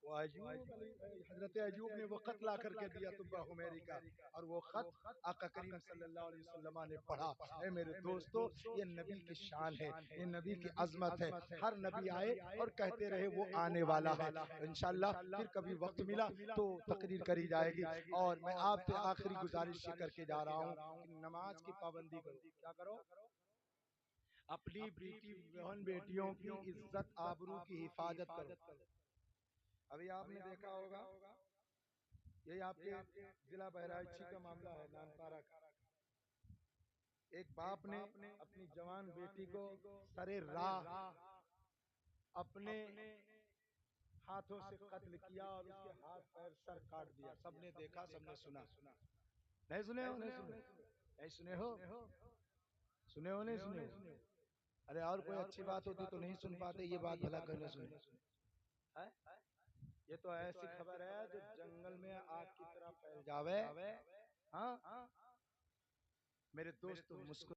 हजरत अयूब ने वो खत ला करके दिया तुब्बा हुमैरी का और वो खत आका करीम सल्लल्लाहु अलैहि वसल्लम ने पढ़ा। ए मेरे दोस्तों, ये नबी की शान है, ये नबी की अजमत है। हर नबी आए और कहते रहे वो आने वाला है। इंशाल्लाह फिर कभी वक्त मिला तो तकरीर करी जाएगी। और मैं आपसे आखिरी गुजारिश ये करके जा रहा हूँ कि नमाज की पाबंदी करो। क्या करो? अपनी बेटी बहन बेटियों की इज्जत आबरू की हिफाजत करो। अभी आपने देखा होगा यही आपके जिला बहराइची का मामला है, नानपारा का। एक बाप ने अपनी जवान बेटी को सरे राह अपने हाथों से कत्ल किया और उसके हाथ पैर सर काट दिया। सबने देखा, सबने सुना। नहीं सुने हो? नहीं सुने हो? सुने हो? नहीं सुने हो? अरे और कोई अच्छी बात होती तो नहीं सुन पाते, ये बात भला करने सुने। ये तो ऐसी खबर है जो जंगल में आग की तरह फैल जावे। हाँ मेरे दोस्त मुस्कुरा